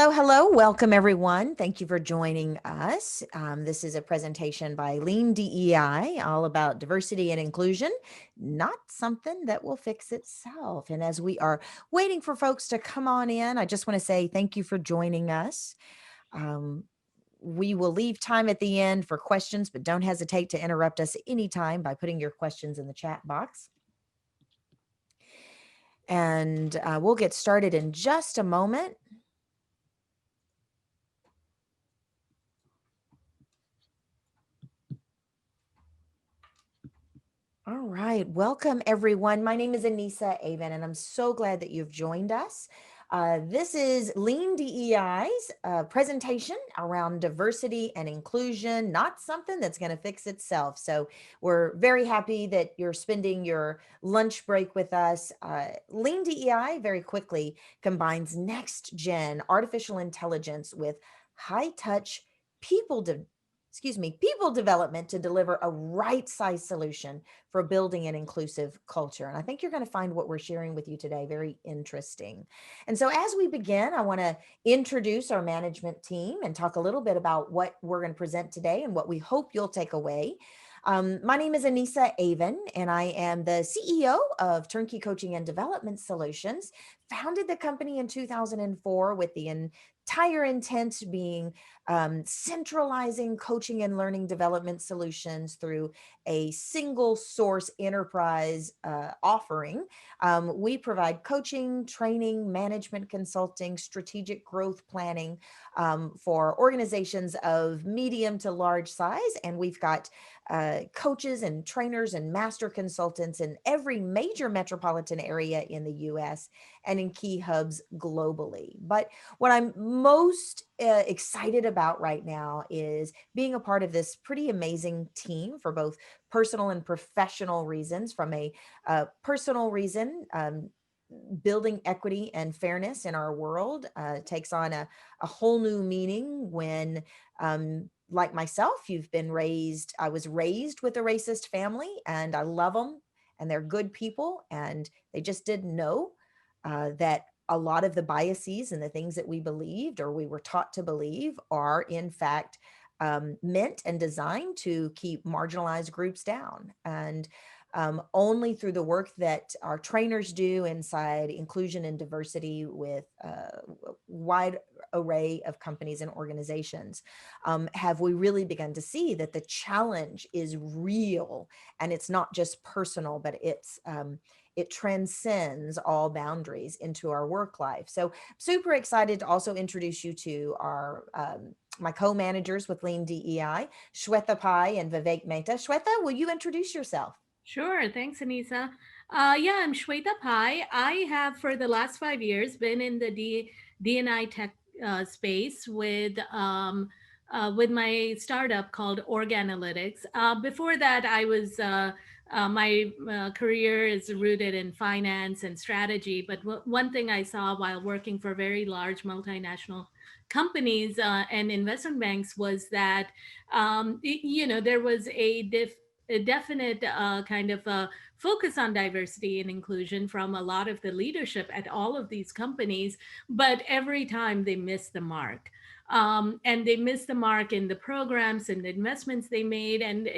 Hello, hello. Welcome, everyone. Thank you for joining us. This is a presentation by Lean DEI, all about diversity and inclusion, not something that will fix itself. And as we are waiting for folks to come on in, I just want to say thank you for joining us. We will leave time at the end for questions, but don't hesitate to interrupt us anytime by putting your questions in the chat box. And we'll get started in just a moment. All right. Welcome, everyone. My name is Anissa Avon, and I'm so glad that you've joined us. This is Lean DEI's presentation around diversity and inclusion, not something that's going to fix itself. So we're very happy that you're spending your lunch break with us. Lean DEI very quickly combines next-gen artificial intelligence with high-touch people development to deliver a right-sized solution for building an inclusive culture. And I think you're going to find what we're sharing with you today very interesting. And so as we begin, I want to introduce our management team and talk a little bit about what we're going to present today and what we hope you'll take away. My name is Anissa Avon, and I am the CEO of TurnKey Coaching and Development Solutions. Founded the company in 2004 with the entire intent being centralizing coaching and learning development solutions through a single source enterprise offering. We provide coaching, training, management consulting, strategic growth planning for organizations of medium to large size. And we've got coaches and trainers and master consultants in every major metropolitan area in the US and in key hubs globally. But what I'm most excited about right now is being a part of this pretty amazing team for both personal and professional reasons. From a personal reason, building equity and fairness in our world takes on a whole new meaning when like myself, I was raised with a racist family, and I love them, and they're good people, and they just didn't know that a lot of the biases and the things that we believed or we were taught to believe are in fact meant and designed to keep marginalized groups down. And only through the work that our trainers do inside inclusion and diversity with a wide array of companies and organizations have we really begun to see that the challenge is real, and it's not just personal, but it transcends all boundaries into our work life. So super excited to also introduce you to our my co-managers with Lean DEI, Shweta Pai and Vivek Mehta. Shweta, will you introduce yourself? Sure. Thanks, Anissa. Yeah, I'm Shweta Pai. I have, for the last 5 years, been in the D&I tech space with my startup called Org Analytics. Before that, I was my career is rooted in finance and strategy. But one thing I saw while working for very large multinational companies and investment banks was that there was a definite kind of focus on diversity and inclusion from a lot of the leadership at all of these companies, but every time they missed the mark. And they missed the mark in the programs and the investments they made. And,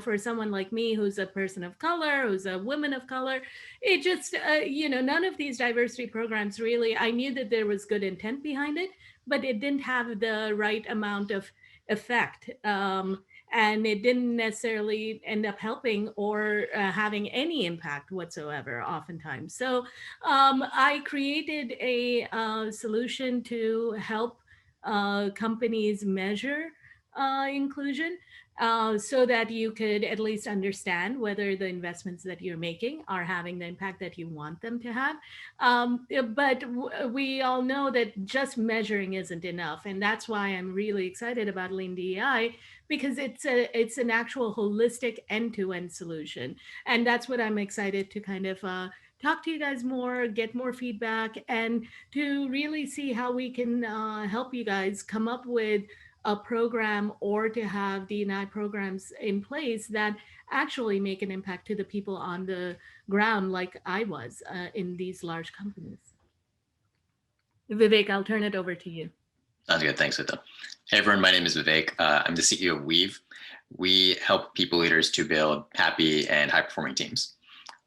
for someone like me, who's a person of color, who's a woman of color, it just, none of these diversity programs really, I knew that there was good intent behind it, but it didn't have the right amount of effect. And it didn't necessarily end up helping or having any impact whatsoever oftentimes. So I created a solution to help companies measure inclusion so that you could at least understand whether the investments that you're making are having the impact that you want them to have. But we all know that just measuring isn't enough. And that's why I'm really excited about Lean DEI, because it's an actual holistic end-to-end solution. And that's what I'm excited to kind of talk to you guys more, get more feedback, and to really see how we can help you guys come up with a program or to have D&I programs in place that actually make an impact to the people on the ground, like I was in these large companies. Vivek, I'll turn it over to you. Sounds good. Thanks, Vita. Hey, everyone. My name is Vivek. I'm the CEO of Weave. We help people leaders to build happy and high-performing teams.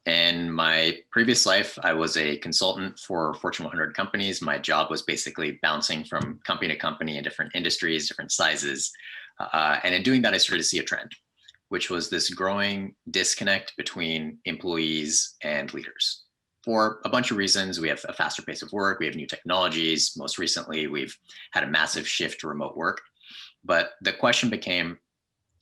In my previous life, I was a consultant for Fortune 100 companies. My job was basically bouncing from company to company in different industries, different sizes. And in doing that, I started to see a trend, which was this growing disconnect between employees and leaders. For a bunch of reasons, we have a faster pace of work, we have new technologies. Most recently, we've had a massive shift to remote work. But the question became,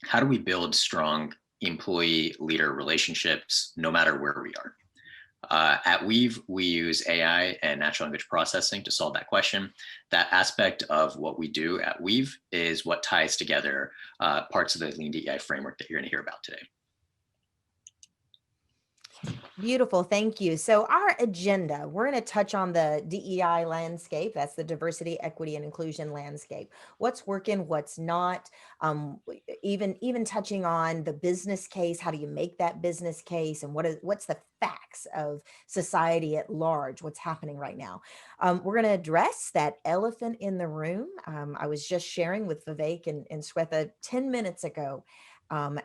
how do we build strong employee leader relationships no matter where we are? At Weave, we use AI and natural language processing to solve that question. That aspect of what we do at Weave is what ties together parts of the Lean DEI framework that you're going to hear about today. Beautiful. Thank you. So our agenda, we're going to touch on the DEI landscape. That's the diversity, equity, and inclusion landscape. What's working, what's not, even touching on the business case. How do you make that business case? And what's the facts of society at large? What's happening right now? We're going to address that elephant in the room. I was just sharing with Vivek and Swetha 10 minutes ago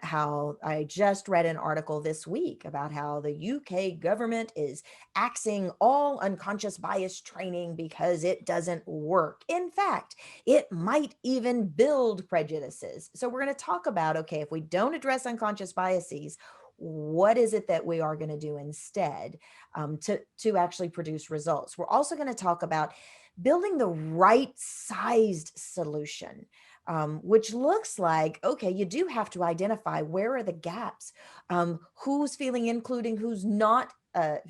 how I just read an article this week about how the UK government is axing all unconscious bias training because it doesn't work. In fact, it might even build prejudices. So we're going to talk about, okay, if we don't address unconscious biases, what is it that we are going to do instead to actually produce results? We're also going to talk about building the right sized solution. Which looks like, okay, you do have to identify where are the gaps, who's feeling including, who's not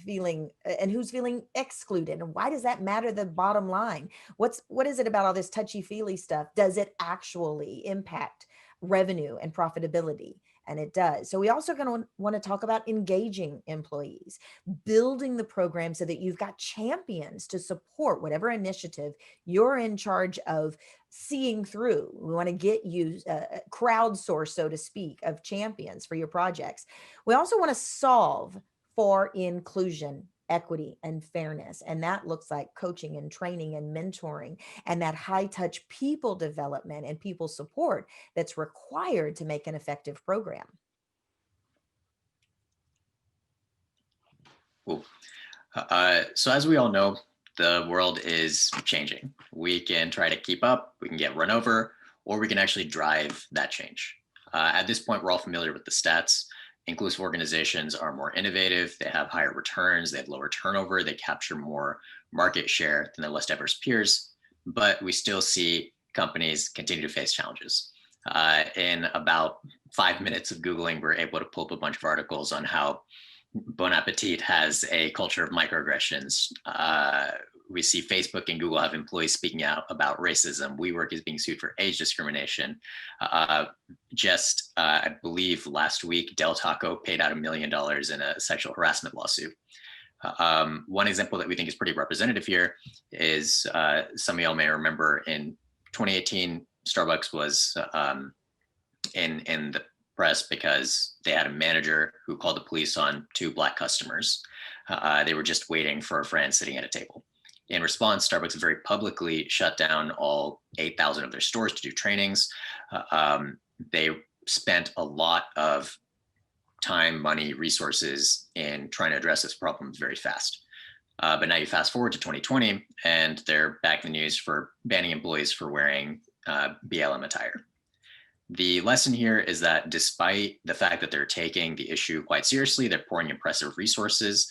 feeling, and who's feeling excluded. And why does that matter? The bottom line, what is it about all this touchy feely stuff? Does it actually impact revenue and profitability? And it does. So we also going to want to talk about engaging employees, building the program so that you've got champions to support whatever initiative you're in charge of seeing through. We want to get you crowdsource, so to speak, of champions for your projects. We also want to solve for inclusion, equity, and fairness. And that looks like coaching and training and mentoring and that high touch people development and people support that's required to make an effective program. Cool. So as we all know, the world is changing. We can try to keep up, we can get run over, or we can actually drive that change. At this point, we're all familiar with the stats. Inclusive organizations are more innovative, they have higher returns, they have lower turnover, they capture more market share than their less diverse peers, but we still see companies continue to face challenges. In about 5 minutes of Googling, we're able to pull up a bunch of articles on how Bon Appetit has a culture of microaggressions. We see Facebook and Google have employees speaking out about racism. WeWork is being sued for age discrimination. I believe last week, Del Taco paid out $1 million in a sexual harassment lawsuit. One example that we think is pretty representative here is some of y'all may remember in 2018, Starbucks was in the press because they had a manager who called the police on 2 Black customers. They were just waiting for a friend sitting at a table. In response, Starbucks very publicly shut down all 8,000 of their stores to do trainings. They spent a lot of time, money, resources in trying to address this problem very fast. But now you fast forward to 2020 and they're back in the news for banning employees for wearing BLM attire. The lesson here is that despite the fact that they're taking the issue quite seriously, they're pouring impressive resources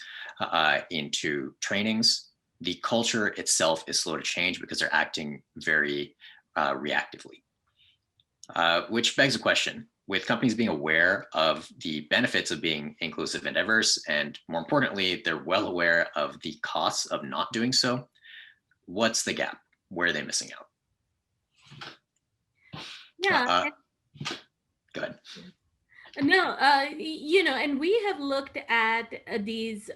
into trainings, the culture itself is slow to change because they're acting very reactively. Which begs a question, with companies being aware of the benefits of being inclusive and diverse, and more importantly, they're well aware of the costs of not doing so, what's the gap? Where are they missing out? Yeah. Go ahead. No, and we have looked at these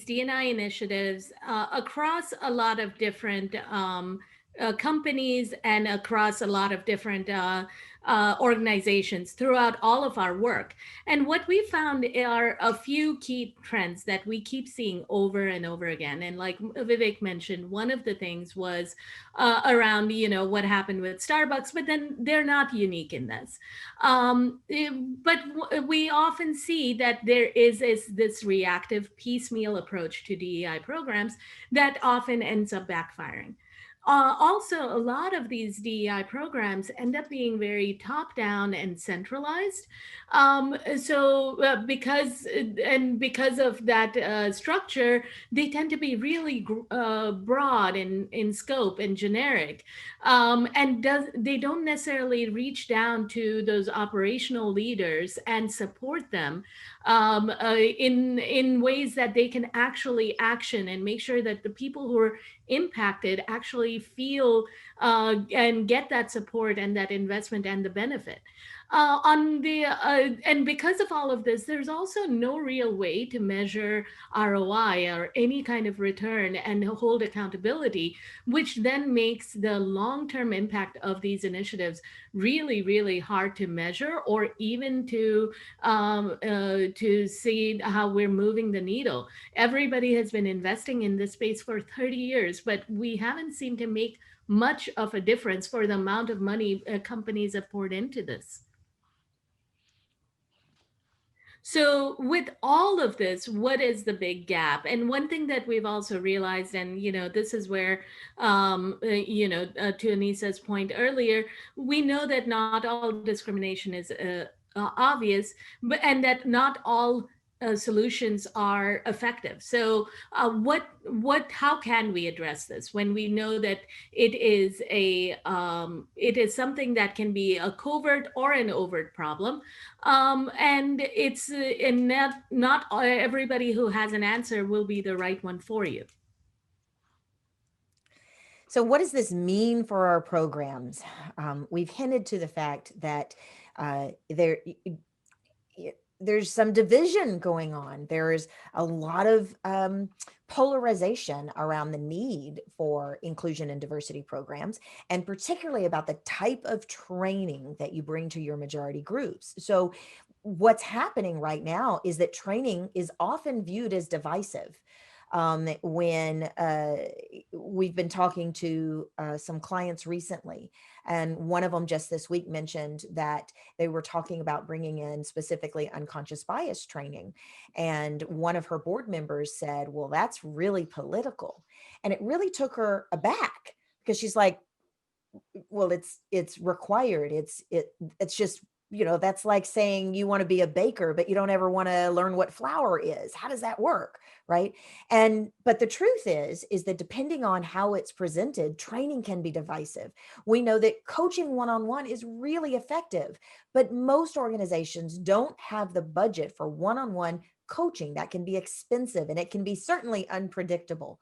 D&I initiatives across a lot of different companies and across a lot of different organizations throughout all of our work. And what we found are a few key trends that we keep seeing over and over again. And like Vivek mentioned, one of the things was around, what happened with Starbucks, but then they're not unique in this. But we often see that there is this reactive piecemeal approach to DEI programs that often ends up backfiring. Also, a lot of these DEI programs end up being very top down and centralized. Because of that structure, they tend to be really broad in scope and generic, and they don't necessarily reach down to those operational leaders and support them in ways that they can actually action and make sure that the people who are impacted actually feel and get that support and that investment and the benefit. And because of all of this, there's also no real way to measure ROI or any kind of return and hold accountability, which then makes the long-term impact of these initiatives really, really hard to measure, or even to see how we're moving the needle. Everybody has been investing in this space for 30 years, but we haven't seemed to make much of a difference for the amount of money companies have poured into this. So with all of this, what is the big gap? And one thing that we've also realized, and this is where, to Anissa's point earlier, we know that not all discrimination is obvious, and that not all solutions are effective. So, how can we address this when we know that it is something that can be a covert or an overt problem, and it's and not everybody who has an answer will be the right one for you. So what does this mean for our programs? We've hinted to the fact that there's some division going on. There's a lot of polarization around the need for inclusion and diversity programs, and particularly about the type of training that you bring to your majority groups. So what's happening right now is that training is often viewed as divisive. When we've been talking to some clients recently, and one of them just this week mentioned that they were talking about bringing in specifically unconscious bias training. And one of her board members said, well, that's really political. And it really took her aback, because she's like, well, it's required. It's just, that's like saying you want to be a baker, but you don't ever want to learn what flour is. How does that work? Right. But the truth is that depending on how it's presented, training can be divisive. We know that coaching one-on-one is really effective, but most organizations don't have the budget for one-on-one coaching. That can be expensive, and it can be certainly unpredictable.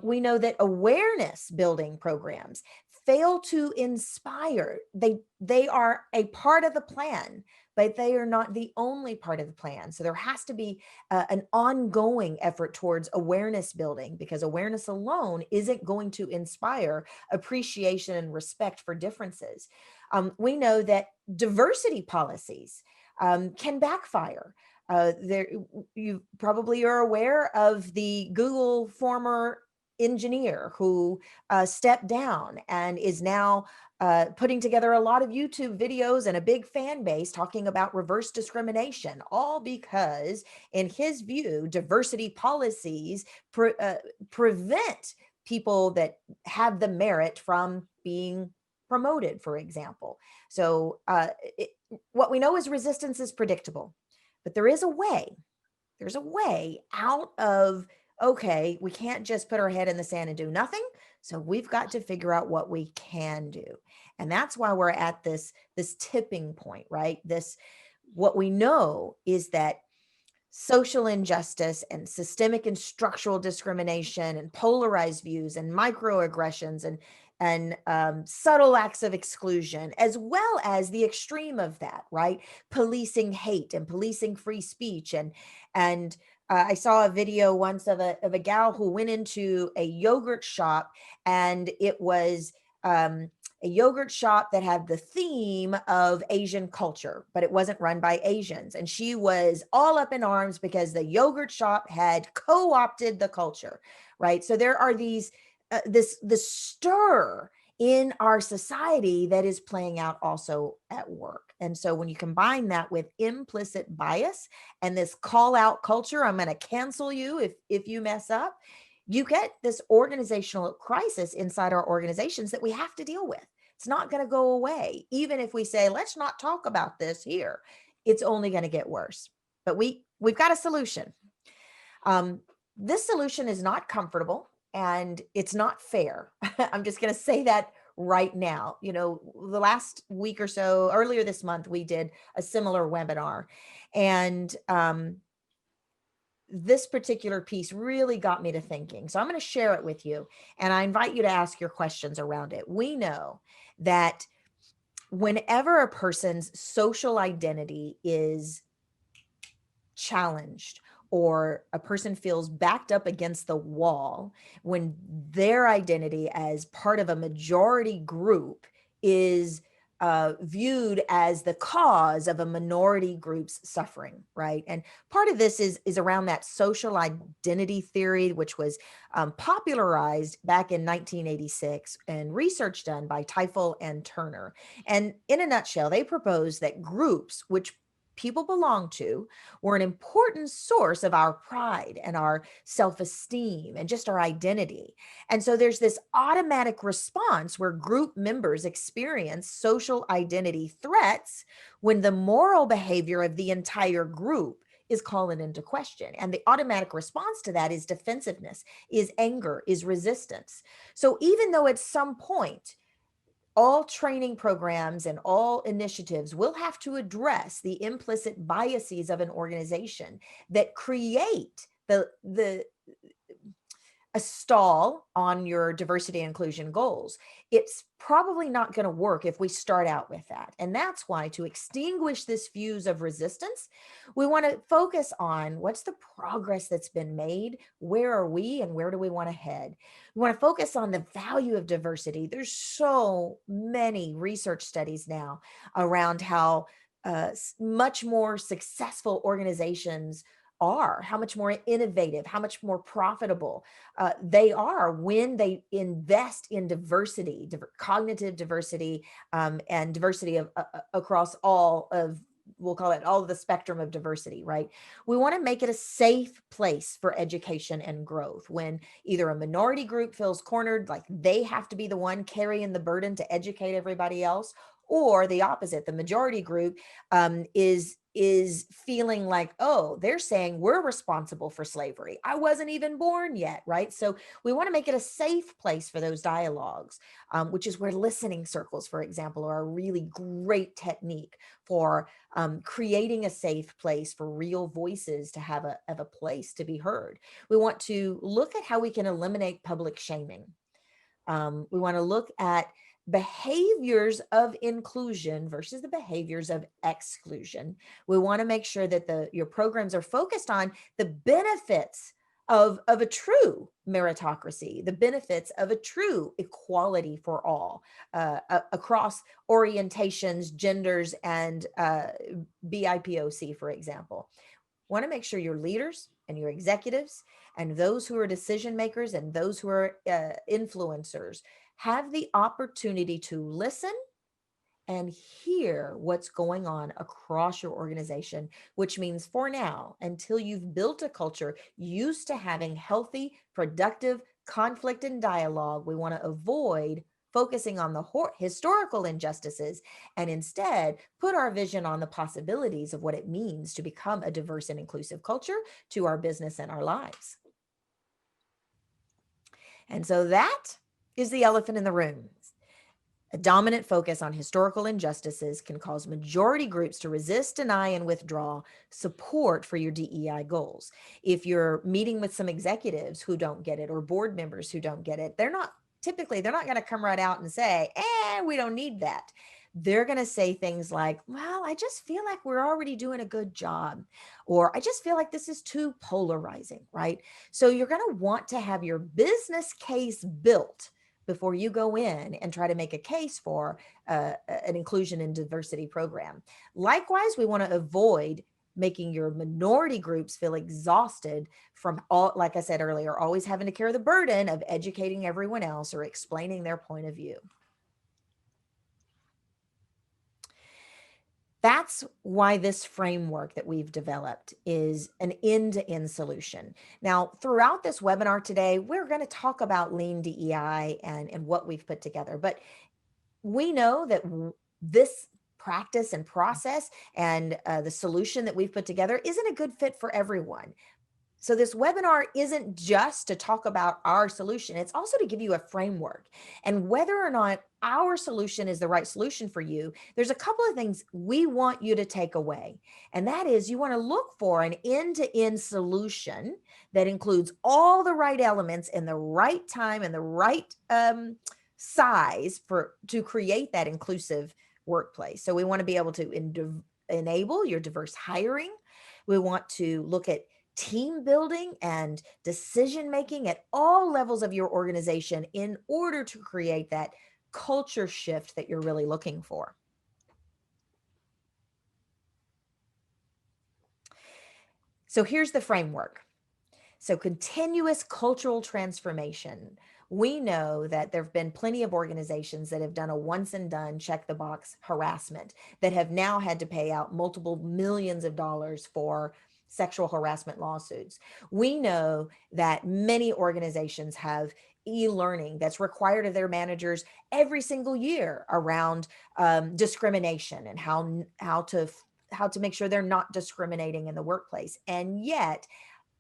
We know that awareness building programs fail to inspire. They are a part of the plan, but they are not the only part of the plan. So there has to be an ongoing effort towards awareness building, because awareness alone isn't going to inspire appreciation and respect for differences. We know that diversity policies can backfire. You probably are aware of the Google former engineer who stepped down and is now putting together a lot of YouTube videos and a big fan base talking about reverse discrimination, all because, in his view, diversity policies prevent people that have the merit from being promoted, for example. So what we know is resistance is predictable, but there's a way out of, okay, we can't just put our head in the sand and do nothing. So we've got to figure out what we can do. And that's why we're at this tipping point, right? What we know is that social injustice and systemic and structural discrimination and polarized views and microaggressions and subtle acts of exclusion, as well as the extreme of that, right? Policing hate and policing free speech. And I saw a video once of a gal who went into a yogurt shop, and it was a yogurt shop that had the theme of Asian culture, but it wasn't run by Asians. And she was all up in arms because the yogurt shop had co-opted the culture, right? So there are these, this stir in our society that is playing out also at work. And so when you combine that with implicit bias and this call out culture, I'm going to cancel you if you mess up, you get this organizational crisis inside our organizations that we have to deal with. It's not going to go away. Even if we say, let's not talk about this here, it's only going to get worse. But we've got a solution. This solution is not comfortable and it's not fair. I'm just going to say that right now. You know, the last week or so, earlier this month, we did a similar webinar, and this particular piece really got me to thinking. So I'm going to share it with you, and I invite you to ask your questions around it. We know that whenever a person's social identity is challenged, or a person feels backed up against the wall, when their identity as part of a majority group is viewed as the cause of a minority group's suffering, right? And part of this is around that social identity theory, which was popularized back in 1986 and research done by Teifel and Turner. And in a nutshell, they proposed that groups which people belong to were an important source of our pride and our self-esteem and just our identity. And so there's this automatic response where group members experience social identity threats when the moral behavior of the entire group is calling into question. And the automatic response to that is defensiveness, is anger, is resistance. So even though at some point, all training programs and all initiatives will have to address the implicit biases of an organization that create a stall on your diversity and inclusion goals. It's probably not going to work if we start out with that. And that's why, to extinguish this fuse of resistance, we want to focus on what's the progress that's been made, where are we, and where do we want to head. We want to focus on the value of diversity. There's so many research studies now around how much more successful organizations are, how much more innovative, how much more profitable they are when they invest in diversity, cognitive diversity, and diversity of across all of, we'll call it all of the spectrum of diversity, right? We want to make it a safe place for education and growth. When either a minority group feels cornered, like they have to be the one carrying the burden to educate everybody else, or the opposite, the majority group is feeling like, oh, they're saying we're responsible for slavery. I wasn't even born yet, right? So we want to make it a safe place for those dialogues, which is where listening circles, for example, are a really great technique for creating a safe place for real voices to have a place to be heard. We want to look at how we can eliminate public shaming. We want to look at behaviors of inclusion versus the behaviors of exclusion. We want to make sure that your programs are focused on the benefits of a true meritocracy, the benefits of a true equality for all across orientations, genders, and BIPOC, for example. Want to make sure your leaders and your executives and those who are decision makers and those who are influencers have the opportunity to listen and hear what's going on across your organization, which means for now, until you've built a culture used to having healthy, productive conflict and dialogue, we want to avoid focusing on the historical injustices and instead put our vision on the possibilities of what it means to become a diverse and inclusive culture to our business and our lives. And so that is the elephant in the room. A dominant focus on historical injustices can cause majority groups to resist, deny, and withdraw support for your DEI goals. If you're meeting with some executives who don't get it or board members who don't get it, they're not going to come right out and say, we don't need that. They're going to say things like, well, I just feel like we're already doing a good job, or I just feel like this is too polarizing, right? So you're going to want to have your business case built before you go in and try to make a case for an inclusion and diversity program. Likewise, we want to avoid making your minority groups feel exhausted from all, like I said earlier, always having to carry the burden of educating everyone else or explaining their point of view. That's why this framework that we've developed is an end-to-end solution. Now, throughout this webinar today, we're going to talk about Lean DEI and what we've put together. But we know that this practice and process and the solution that we've put together isn't a good fit for everyone. So this webinar isn't just to talk about our solution, it's also to give you a framework. And whether or not our solution is the right solution for you, there's a couple of things we want you to take away. And that is, you want to look for an end-to-end solution that includes all the right elements in the right time and the right size to create that inclusive workplace. So we want to be able to enable your diverse hiring. We want to look at team building and decision making at all levels of your organization in order to create that culture shift that you're really looking for. So here's the framework. So continuous cultural transformation. We know that there have been plenty of organizations that have done a once and done check the box harassment that have now had to pay out multiple millions of dollars for sexual harassment lawsuits. We know that many organizations have e-learning that's required of their managers every single year around discrimination and how to make sure they're not discriminating in the workplace. And yet,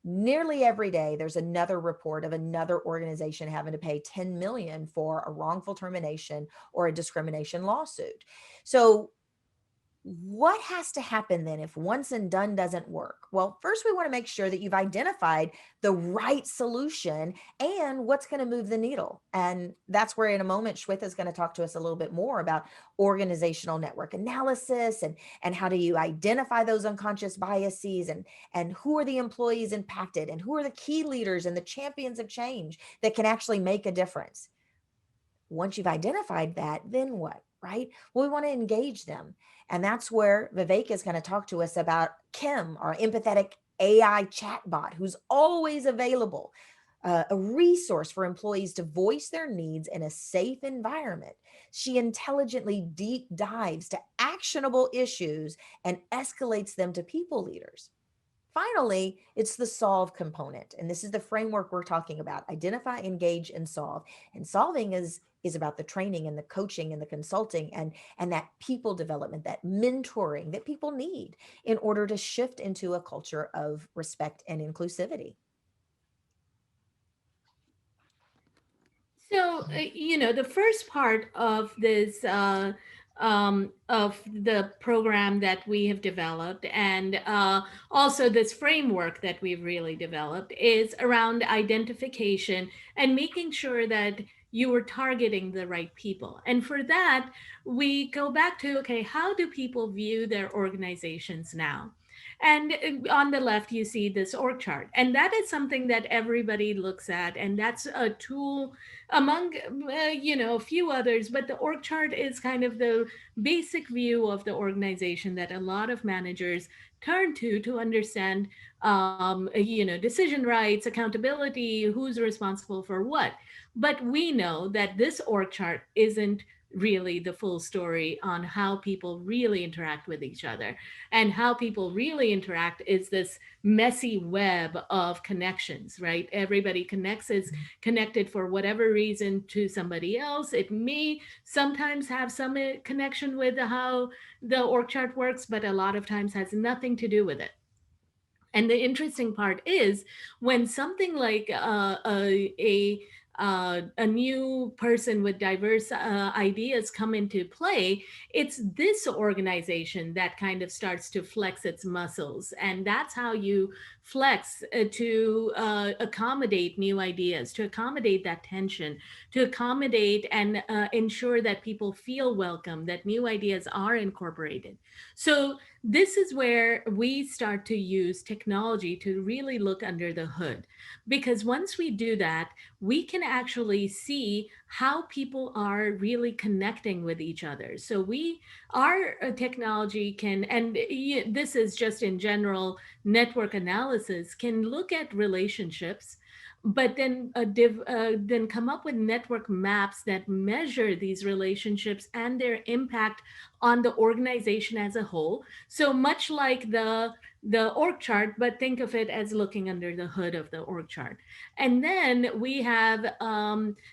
nearly every day, there's another report of another organization having to pay 10 million for a wrongful termination or a discrimination lawsuit. So what has to happen then if once and done doesn't work? Well, first we want to make sure that you've identified the right solution and what's going to move the needle. And that's where in a moment, Shweta is going to talk to us a little bit more about organizational network analysis and how do you identify those unconscious biases and who are the employees impacted and who are the key leaders and the champions of change that can actually make a difference. Once you've identified that, then what, right? Well, we want to engage them. And that's where Vivek is going to talk to us about Kim, our empathetic AI chatbot, who's always available, a resource for employees to voice their needs in a safe environment. She intelligently deep dives to actionable issues and escalates them to people leaders. Finally, it's the solve component. And this is the framework we're talking about: identify, engage, and solve. And solving is about the training and the coaching and the consulting and that people development, that mentoring that people need in order to shift into a culture of respect and inclusivity. So, the first part of this, of the program that we have developed, and also this framework that we've really developed, is around identification and making sure that you are targeting the right people. And for that, we go back to, okay, how do people view their organizations now? And on the left, you see this org chart. And that is something that everybody looks at. And that's a tool among, a few others. But the org chart is kind of the basic view of the organization that a lot of managers turn to understand, decision rights, accountability, who's responsible for what. But we know that this org chart isn't really the full story on how people really interact with each other. And how people really interact is this messy web of connections, right? Everybody is connected for whatever reason to somebody else. It may sometimes have some connection with how the org chart works, but a lot of times has nothing to do with it. And the interesting part is when something like a new person with diverse ideas come into play, it's this organization that kind of starts to flex its muscles. And that's how you flex to accommodate new ideas, to accommodate that tension, to accommodate and ensure that people feel welcome, that new ideas are incorporated. So this is where we start to use technology to really look under the hood. Because once we do that, we can actually see how people are really connecting with each other. So our technology can, and this is just in general, network analysis can look at relationships, but then come up with network maps that measure these relationships and their impact on the organization as a whole. So much like the org chart, but think of it as looking under the hood of the org chart. And then we have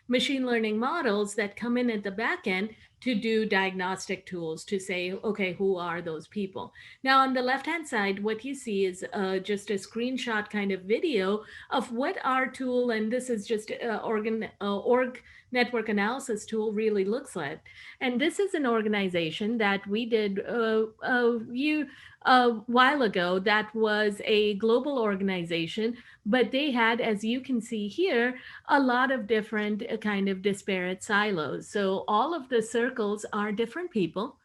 machine learning models that come in at the back end to do diagnostic tools to say, okay, who are those people? Now, on the left-hand side, what you see is just a screenshot kind of video of what our tool, and this is just org network analysis tool, really looks like. And this is an organization that we did a while ago that was a global organization, but they had, as you can see here, a lot of different kind of disparate silos. So all of the circles are different people.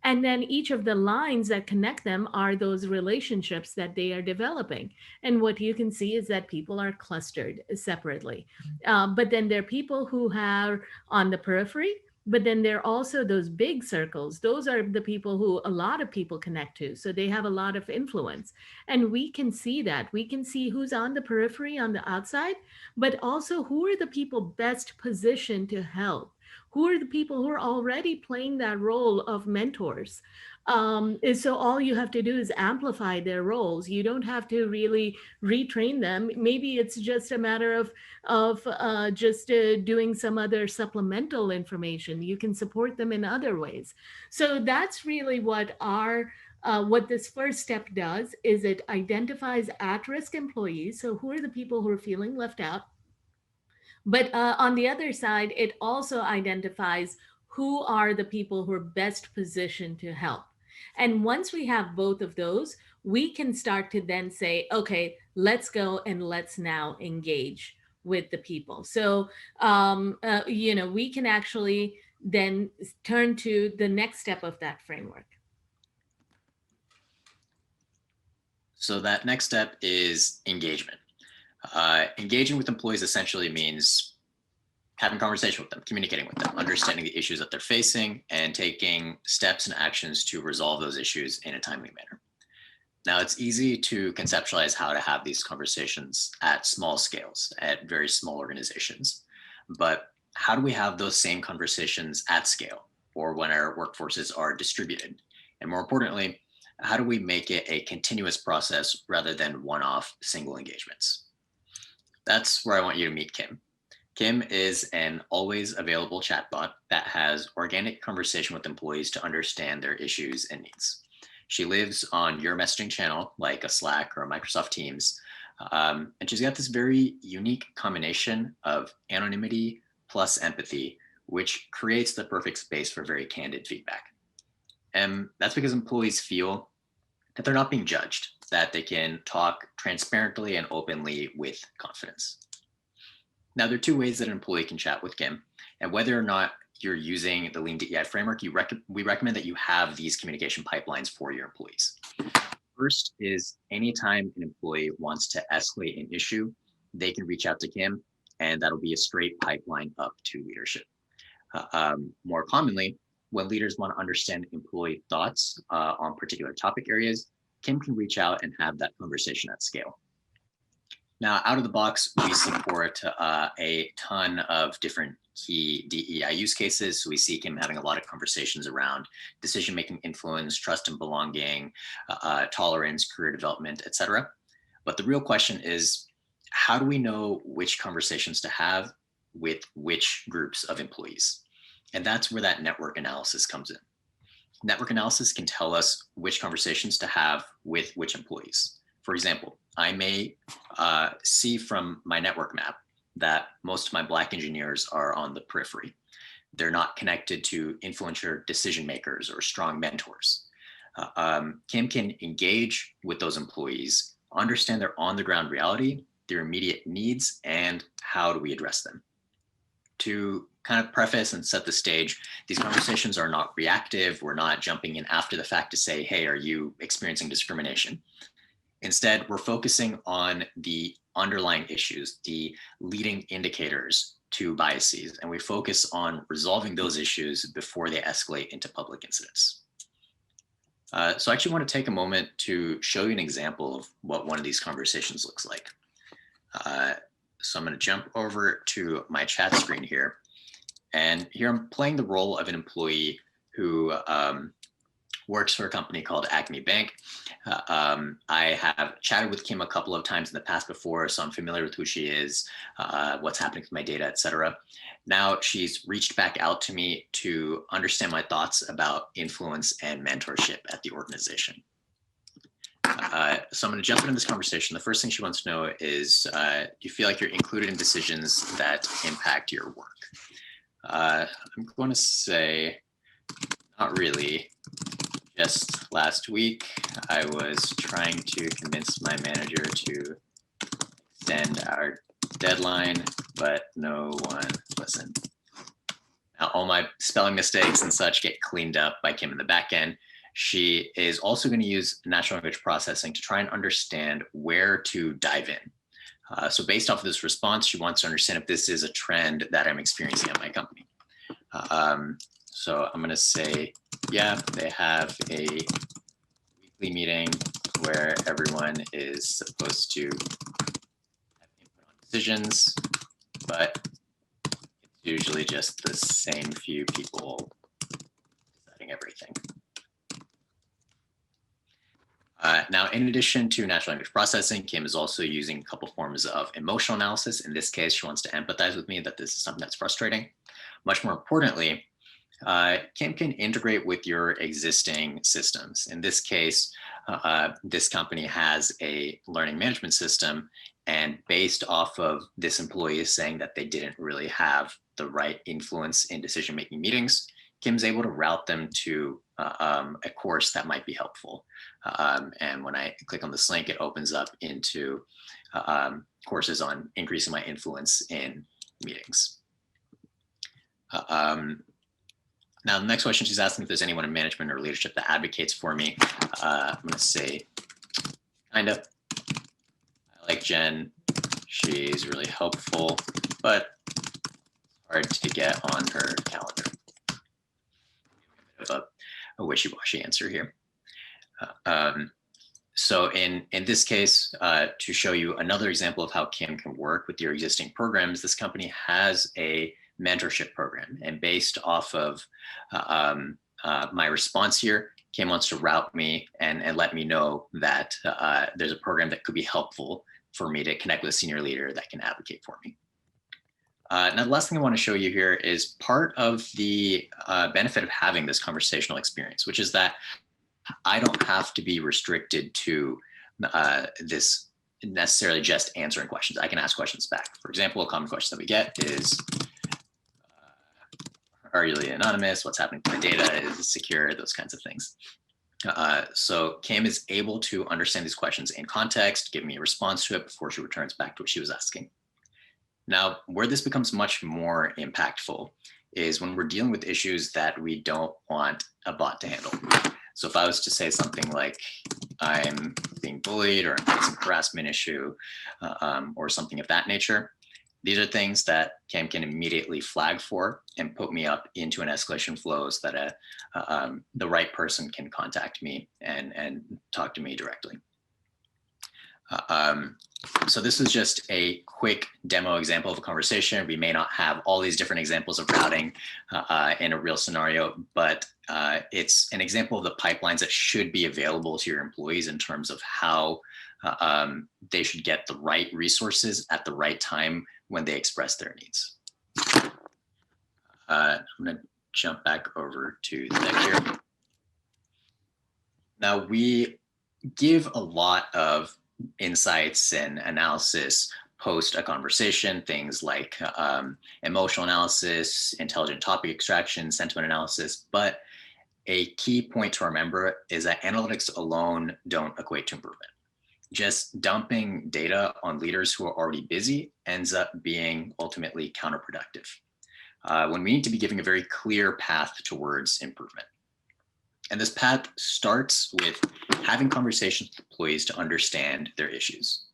And then each of the lines that connect them are those relationships that they are developing. And what you can see is that people are clustered separately. But then there are people who are on the periphery, but then there are also those big circles. Those are the people who a lot of people connect to. So they have a lot of influence. And we can see that. We can see who's on the periphery on the outside, but also who are the people best positioned to help. Who are the people who are already playing that role of mentors? And so all you have to do is amplify their roles. You don't have to really retrain them. Maybe it's just a matter of just doing some other supplemental information. You can support them in other ways. So that's really what what this first step does is it identifies at-risk employees. So who are the people who are feeling left out? But on the other side, it also identifies who are the people who are best positioned to help. And once we have both of those, we can start to then say, okay, let's go and let's now engage with the people. So, we can actually then turn to the next step of that framework. So that next step is engagement. Engaging with employees essentially means having conversation with them, communicating with them, understanding the issues that they're facing, and taking steps and actions to resolve those issues in a timely manner. Now, it's easy to conceptualize how to have these conversations at small scales, at very small organizations. But how do we have those same conversations at scale, or when our workforces are distributed? And more importantly, how do we make it a continuous process rather than one-off single engagements? That's where I want you to meet Kim. Kim is an always available chatbot that has organic conversation with employees to understand their issues and needs. She lives on your messaging channel, like a Slack or a Microsoft Teams, and she's got this very unique combination of anonymity plus empathy, which creates the perfect space for very candid feedback. And that's because employees feel that they're not being judged, that they can talk transparently and openly with confidence. Now, there are two ways that an employee can chat with Kim, and whether or not you're using the Lean DEI framework, we recommend that you have these communication pipelines for your employees. First is anytime an employee wants to escalate an issue, they can reach out to Kim, and that'll be a straight pipeline up to leadership. More commonly, when leaders want to understand employee thoughts on particular topic areas, Kim can reach out and have that conversation at scale. Now, out of the box, we support a ton of different key DEI use cases. So we see Kim having a lot of conversations around decision-making influence, trust and belonging, tolerance, career development, et cetera. But the real question is, how do we know which conversations to have with which groups of employees? And that's where that network analysis comes in. Network analysis can tell us which conversations to have with which employees. For example, I may see from my network map that most of my Black engineers are on the periphery. They're not connected to influential decision makers or strong mentors. Kim can engage with those employees, understand their on-the-ground reality, their immediate needs, and how do we address them. to kind of preface and set the stage, these conversations are not reactive. We're not jumping in after the fact to say, hey, are you experiencing discrimination? Instead, we're focusing on the underlying issues, the leading indicators to biases, and we focus on resolving those issues before they escalate into public incidents. So I actually want to take a moment to show you an example of what one of these conversations looks like. So I'm going to jump over to my chat screen here. And here I'm playing the role of an employee who works for a company called Acme Bank. I have chatted with Kim a couple of times in the past before, so I'm familiar with who she is, what's happening with my data, et cetera. Now she's reached back out to me to understand my thoughts about influence and mentorship at the organization. So I'm going to jump into this conversation. The first thing she wants to know is, do you feel like you're included in decisions that impact your work? I'm going to say, not really. Just last week, I was trying to convince my manager to extend our deadline, but no one listened. Now, all my spelling mistakes and such get cleaned up by Kim in the back end. She is also going to use natural language processing to try and understand where to dive in. So based off of this response, she wants to understand if this is a trend that I'm experiencing at my company. So I'm going to say, yeah, they have a weekly meeting where everyone is supposed to have input on decisions, but it's usually just the same few people deciding everything. Now, in addition to natural language processing, Kim is also using a couple forms of emotional analysis. In this case, she wants to empathize with me that this is something that's frustrating. Much more importantly, Kim can integrate with your existing systems. In this case, this company has a learning management system, and based off of this employee saying that they didn't really have the right influence in decision-making meetings, Kim's able to route them to a course that might be helpful. And when I click on this link, it opens up into courses on increasing my influence in meetings. Now, the next question she's asking if there's anyone in management or leadership that advocates for me. I'm going to say, kind of. I like Jen. She's really helpful, but it's hard to get on her calendar. A bit of a wishy-washy answer here. So in this case, to show you another example of how Kim can work with your existing programs, this company has a mentorship program, and based off of my response here, Kim wants to route me and let me know that there's a program that could be helpful for me to connect with a senior leader that can advocate for me. Now, the last thing I want to show you here is part of the benefit of having this conversational experience, which is that I don't have to be restricted to this necessarily just answering questions. I can ask questions back. For example, a common question that we get is, are you really anonymous? What's happening to my data? Is it secure? Those kinds of things. So Kim is able to understand these questions in context, give me a response to it before she returns back to what she was asking. Now, where this becomes much more impactful is when we're dealing with issues that we don't want a bot to handle. So if I was to say something like, I'm being bullied or I'm facing a harassment issue or something of that nature, these are things that Kim can immediately flag for and put me up into an escalation flow so that the right person can contact me and talk to me directly. So this is just a quick demo example of a conversation. We may not have all these different examples of routing in a real scenario, but it's an example of the pipelines that should be available to your employees in terms of how they should get the right resources at the right time when they express their needs. I'm going to jump back over to the deck here. Now, we give a lot of insights and analysis post a conversation, things like emotional analysis, intelligent topic extraction, sentiment analysis. But a key point to remember is that analytics alone don't equate to improvement. Just dumping data on leaders who are already busy ends up being ultimately counterproductive. when we need to be giving a very clear path towards improvement. And this path starts with having conversations with employees to understand their issues,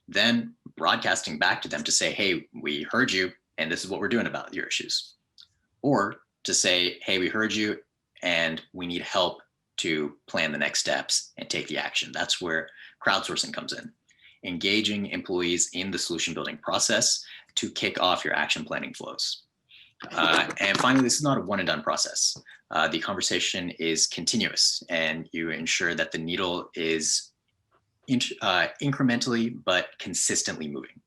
then broadcasting back to them to say, hey, we heard you, and this is what we're doing about your issues. Or to say, hey, we heard you, and we need help to plan the next steps and take the action. That's where crowdsourcing comes in. Engaging employees in the solution building process to kick off your action planning flows. And finally, this is not a one and done process. The conversation is continuous, and you ensure that the needle is incrementally but consistently moving.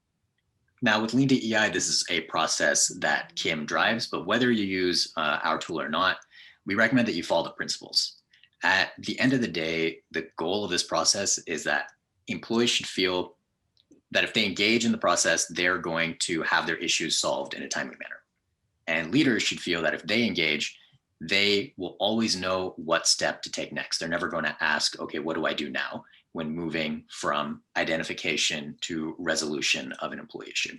Now, with Lean DEI, this is a process that Kim drives, but whether you use our tool or not, we recommend that you follow the principles. At the end of the day, the goal of this process is that employees should feel that if they engage in the process, they're going to have their issues solved in a timely manner. And leaders should feel that if they engage, they will always know what step to take next. They're never going to ask, okay, what do I do now, when moving from identification to resolution of an employee issue.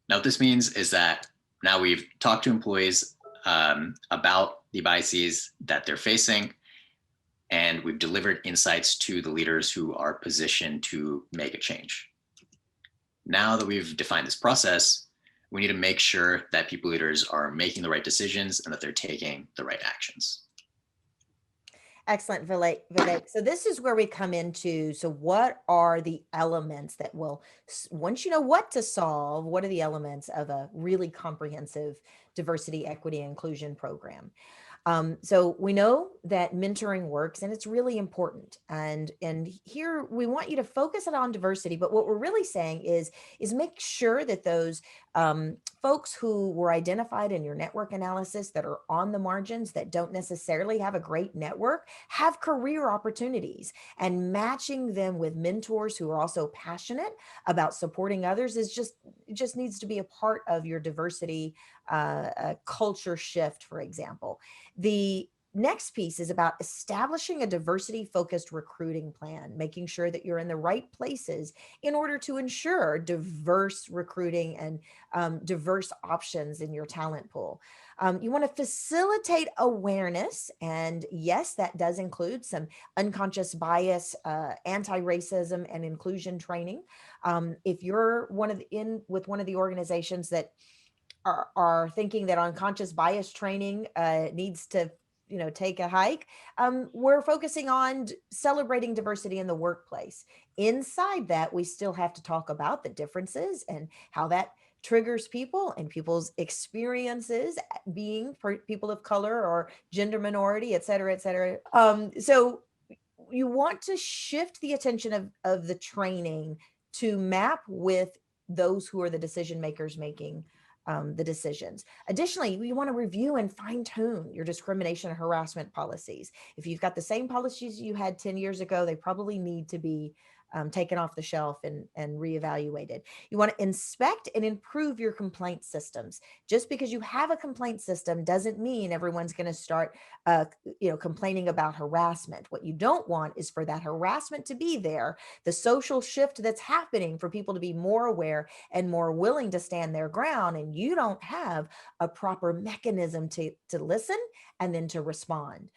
Now, what this means is that now we've talked to employees about the biases that they're facing, and we've delivered insights to the leaders who are positioned to make a change. Now that we've defined this process, we need to make sure that people leaders are making the right decisions and that they're taking the right actions. Excellent, Vivek. So this is where we come into, so what are the elements that will, once you know what to solve, what are the elements of a really comprehensive diversity, equity, and inclusion program? So we know that mentoring works, and it's really important. And here we want you to focus it on diversity, but what we're really saying is make sure that those folks who were identified in your network analysis that are on the margins, that don't necessarily have a great network, have career opportunities, and matching them with mentors who are also passionate about supporting others is just needs to be a part of your diversity culture shift, for example. The next piece is about establishing a diversity focused recruiting plan, making sure that you're in the right places in order to ensure diverse recruiting and diverse options in your talent pool. You want to facilitate awareness, and yes, that does include some unconscious bias, anti-racism, and inclusion training. If you're with one of the organizations that are thinking that unconscious bias training needs to take a hike, we're focusing on celebrating diversity in the workplace. Inside that, we still have to talk about the differences and how that triggers people and people's experiences being people of color or gender minority, et cetera, et cetera. So you want to shift the attention of the training to map with those who are the decision makers making the decisions. Additionally, you want to review and fine tune your discrimination and harassment policies. If you've got the same policies you had 10 years ago, they probably need to be taken off the shelf and reevaluated. You want to inspect and improve your complaint systems. Just because you have a complaint system doesn't mean everyone's going to start complaining about harassment. What you don't want is for that harassment to be there, the social shift that's happening for people to be more aware and more willing to stand their ground, and you don't have a proper mechanism to listen and then to respond.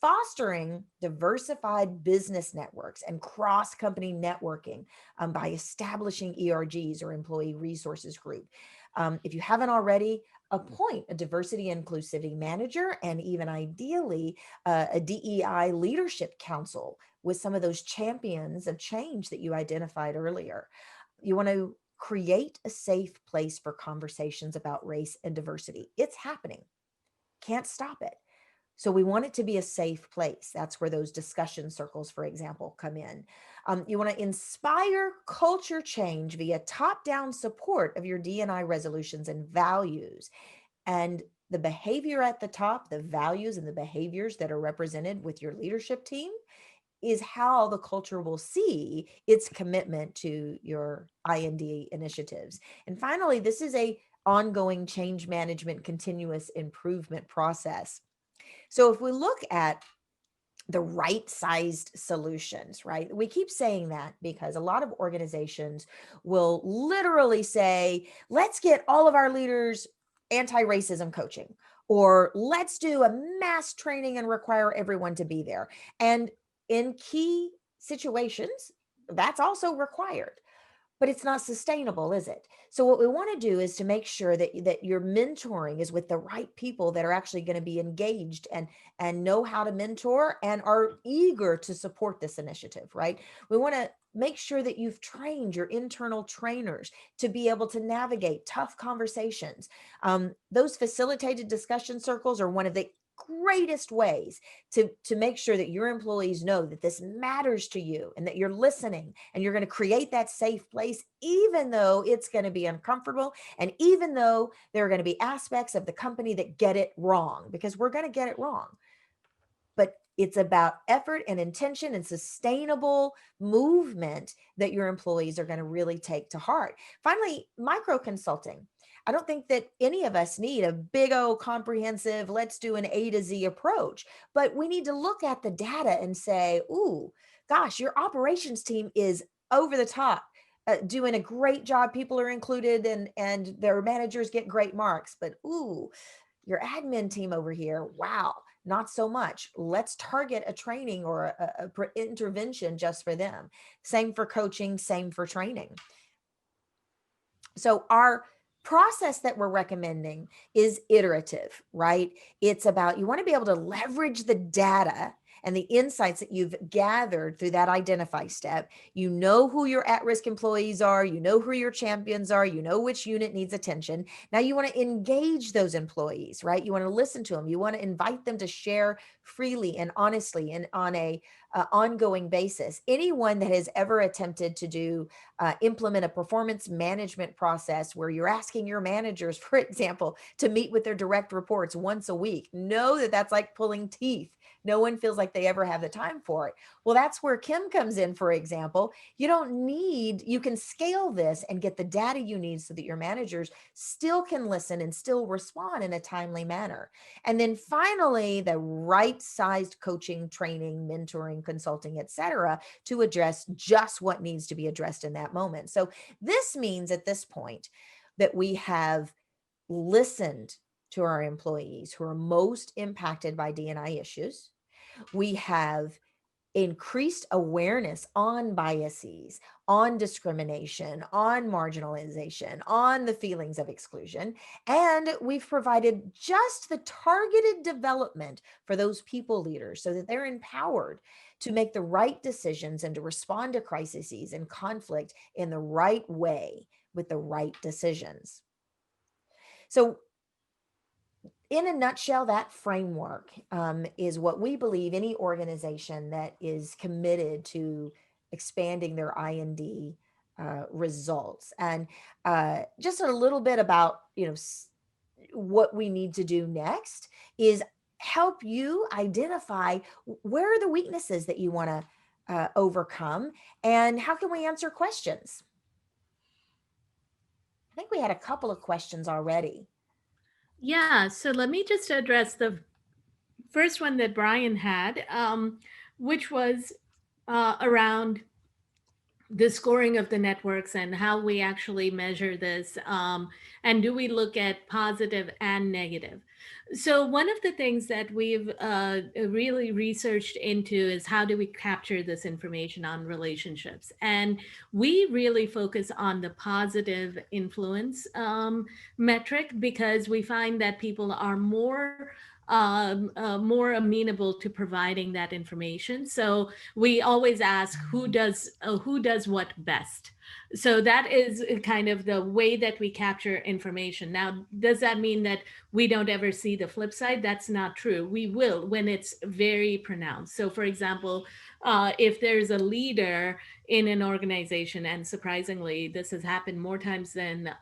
Fostering diversified business networks and cross-company networking by establishing ERGs or employee resources group. If you haven't already, appoint a diversity inclusivity manager and even ideally a DEI leadership council with some of those champions of change that you identified earlier. You want to create a safe place for conversations about race and diversity. It's happening. Can't stop it. So we want it to be a safe place. That's where those discussion circles, for example, come in. You want to inspire culture change via top-down support of your D&I resolutions and values. And the behavior at the top, the values and the behaviors that are represented with your leadership team is how the culture will see its commitment to your IND initiatives. And finally, this is a ongoing change management, continuous improvement process. So if we look at the right sized solutions, right? We keep saying that because a lot of organizations will literally say, let's get all of our leaders anti-racism coaching, or let's do a mass training and require everyone to be there. And in key situations, that's also required, but it's not sustainable, is it? So what we want to do is to make sure that your mentoring is with the right people that are actually going to be engaged and know how to mentor and are eager to support this initiative, right? We want to make sure that you've trained your internal trainers to be able to navigate tough conversations. Those facilitated discussion circles are one of the greatest ways to make sure that your employees know that this matters to you and that you're listening and you're going to create that safe place, even though it's going to be uncomfortable and even though there are going to be aspects of the company that get it wrong, because we're going to get it wrong. But it's about effort and intention and sustainable movement that your employees are going to really take to heart. Finally, micro consulting. I don't think that any of us need a big old comprehensive, let's do an A to Z approach, but we need to look at the data and say, ooh, gosh, your operations team is over the top. Doing a great job. People are included and their managers get great marks. But ooh, your admin team over here, wow, not so much. Let's target a training or a intervention just for them. Same for coaching, same for training. So our process that we're recommending is iterative, right? It's about, you want to be able to leverage the data and the insights that you've gathered through that identify step. You know who your at-risk employees are, you know who your champions are, you know which unit needs attention. Now you want to engage those employees, right? You want to listen to them. You want to invite them to share freely and honestly and on a ongoing basis. Anyone that has ever attempted to implement a performance management process where you're asking your managers, for example, to meet with their direct reports once a week, know that that's like pulling teeth. No one feels like they ever have the time for it. Well, that's where Kim comes in, for example. You can scale this and get the data you need so that your managers still can listen and still respond in a timely manner. And then finally, the right sized coaching, training, mentoring, consulting, et cetera, to address just what needs to be addressed in that moment. So this means at this point that we have listened to our employees who are most impacted by D&I issues. We have increased awareness on biases, on discrimination, on marginalization, on the feelings of exclusion. And we've provided just the targeted development for those people leaders so that they're empowered to make the right decisions and to respond to crises and conflict in the right way with the right decisions. So in a nutshell, that framework is what we believe any organization that is committed to expanding their I&D results. And just a little bit about, what we need to do next is help you identify where are the weaknesses that you want to overcome and how can we answer questions. I think we had a couple of questions already. Yeah, so let me just address the first one that Brian had, which was around the scoring of the networks and how we actually measure this. And do we look at positive and negative? So, one of the things that we've really researched into is how do we capture this information on relationships? And we really focus on the positive influence metric because we find that people are more amenable to providing that information. So we always ask who does what best. So that is kind of the way that we capture information. Now, does that mean that we don't ever see the flip side? That's not true. We will when it's very pronounced. So, for example, if there's a leader in an organization, and surprisingly, this has happened more times than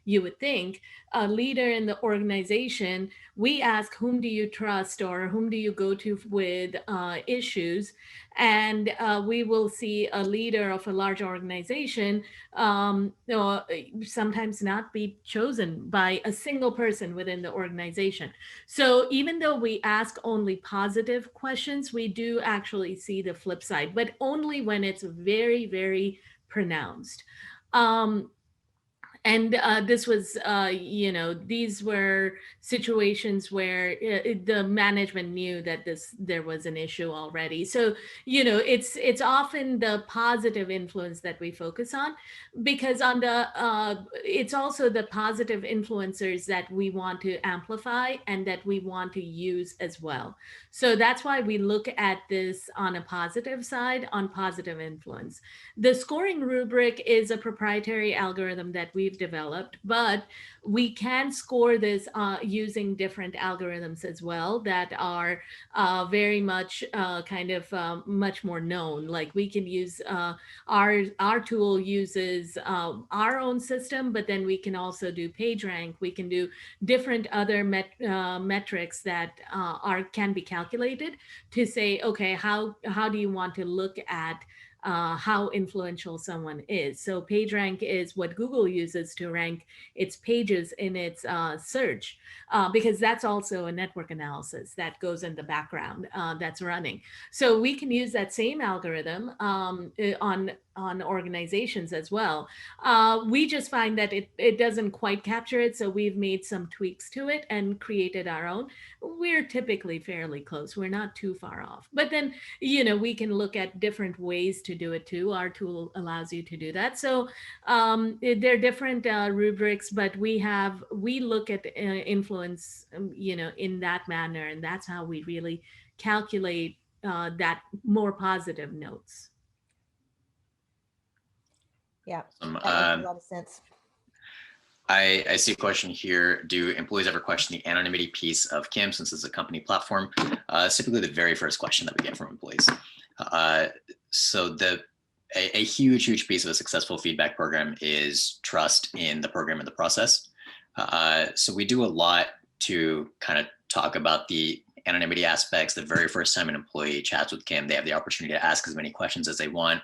you would think, a leader in the organization, we ask, whom do you trust or whom do you go to with issues? and we will see a leader of a large organization sometimes not be chosen by a single person within the organization. So even though we ask only positive questions, we do actually see the flip side, but only when it's very, very pronounced. Um, and this was these were situations where the management knew that there was an issue already. So it's often the positive influence that we focus on, because on the it's also the positive influencers that we want to amplify and that we want to use as well. So that's why we look at this on a positive side, on positive influence. The scoring rubric is a proprietary algorithm that we've developed, but we can score this using different algorithms as well that are very much much more known. Like we can use our tool uses our own system, but then we can also do PageRank. We can do different other metrics that can be calculated to say, okay, how do you want to look at how influential someone is. So PageRank is what Google uses to rank its pages in its search, because that's also a network analysis that goes in the background that's running. So we can use that same algorithm on organizations as well. We just find that it doesn't quite capture it, so we've made some tweaks to it and created our own. We're typically fairly close. We're not too far off. But then, we can look at different ways to do it too. Our tool allows you to do that. So there are different rubrics, but we look at influence, in that manner, and that's how we really calculate that more positive notes. Yeah, that makes a lot of sense. I see a question here. Do employees ever question the anonymity piece of Kim, since it's a company platform? It's typically the very first question that we get from employees. So a huge piece of a successful feedback program is trust in the program and the process. So we do a lot to kind of talk about the anonymity aspects. The very first time an employee chats with Kim, they have the opportunity to ask as many questions as they want,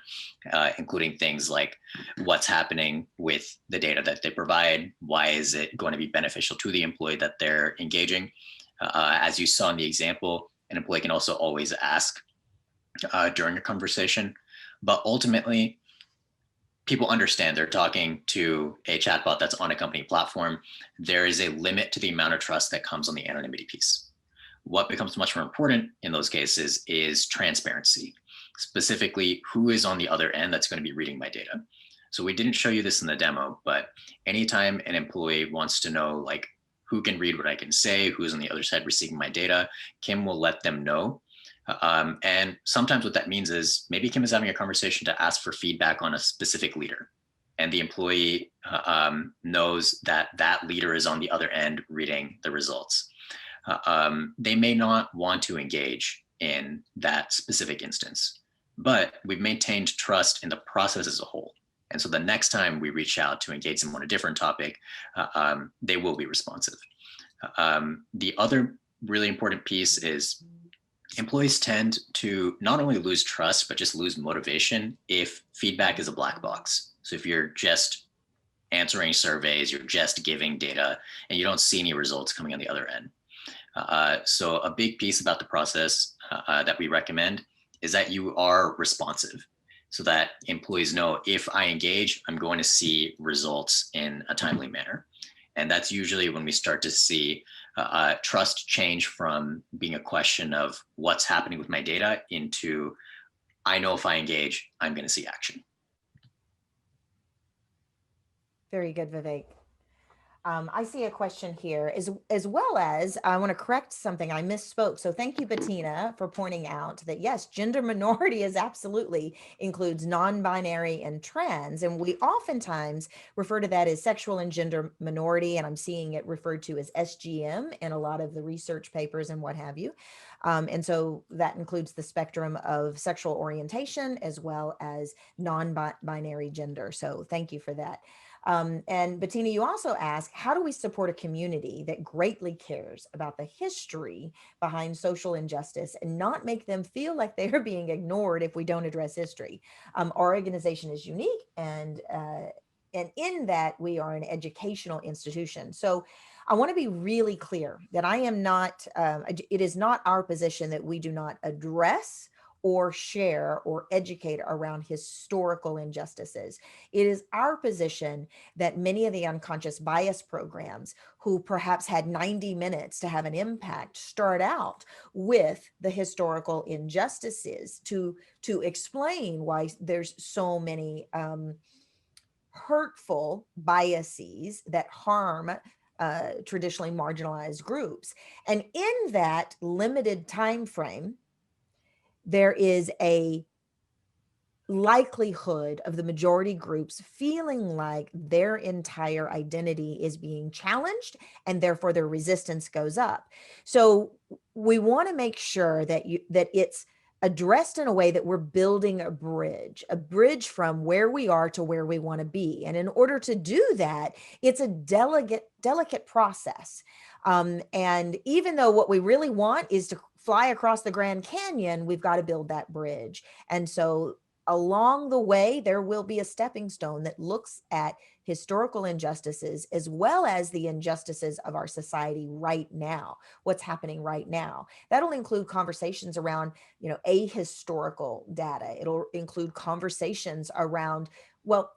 including things like what's happening with the data that they provide, why is it going to be beneficial to the employee that they're engaging. As you saw in the example, an employee can also always ask during a conversation, but ultimately, people understand they're talking to a chatbot that's on a company platform. There is a limit to the amount of trust that comes on the anonymity piece. What becomes much more important in those cases is transparency, specifically who is on the other end that's going to be reading my data. So we didn't show you this in the demo, but anytime an employee wants to know like who can read what I can say, who's on the other side receiving my data, Kim will let them know. And sometimes what that means is maybe Kim is having a conversation to ask for feedback on a specific leader, and the employee knows that that leader is on the other end reading the results. They may not want to engage in that specific instance, but we've maintained trust in the process as a whole. And so the next time we reach out to engage them on a different topic, they will be responsive. The other really important piece is employees tend to not only lose trust, but just lose motivation if feedback is a black box. So if you're just answering surveys, you're just giving data, and you don't see any results coming on the other end. So a big piece about the process that we recommend is that you are responsive, so that employees know if I engage, I'm going to see results in a timely manner. And that's usually when we start to see trust change from being a question of what's happening with my data into, I know if I engage, I'm going to see action. Very good, Vivek. I see a question here as well as I want to correct something I misspoke. So thank you, Bettina, for pointing out that yes, gender minority is absolutely includes non-binary and trans. And we oftentimes refer to that as sexual and gender minority. And I'm seeing it referred to as SGM in a lot of the research papers and what have you. And so that includes the spectrum of sexual orientation as well as non-binary gender. So thank you for that. And Bettina, you also ask, how do we support a community that greatly cares about the history behind social injustice and not make them feel like they are being ignored if we don't address history? Our organization is unique, and in that we are an educational institution. So I want to be really clear that I am not, it is not our position that we do not address or share or educate around historical injustices. It is our position that many of the unconscious bias programs, who perhaps had 90 minutes to have an impact, start out with the historical injustices to explain why there's so many hurtful biases that harm traditionally marginalized groups. And in that limited time frame, there is a likelihood of the majority groups feeling like their entire identity is being challenged, and therefore their resistance goes up. So we want to make sure that it's addressed in a way that we're building a bridge from where we are to where we want to be. And in order to do that, it's a delicate process. And even though what we really want is to fly across the Grand Canyon, we've got to build that bridge. And so along the way, there will be a stepping stone that looks at historical injustices as well as the injustices of our society right now, what's happening right now. That'll include conversations around, ahistorical data. It'll include conversations around, well,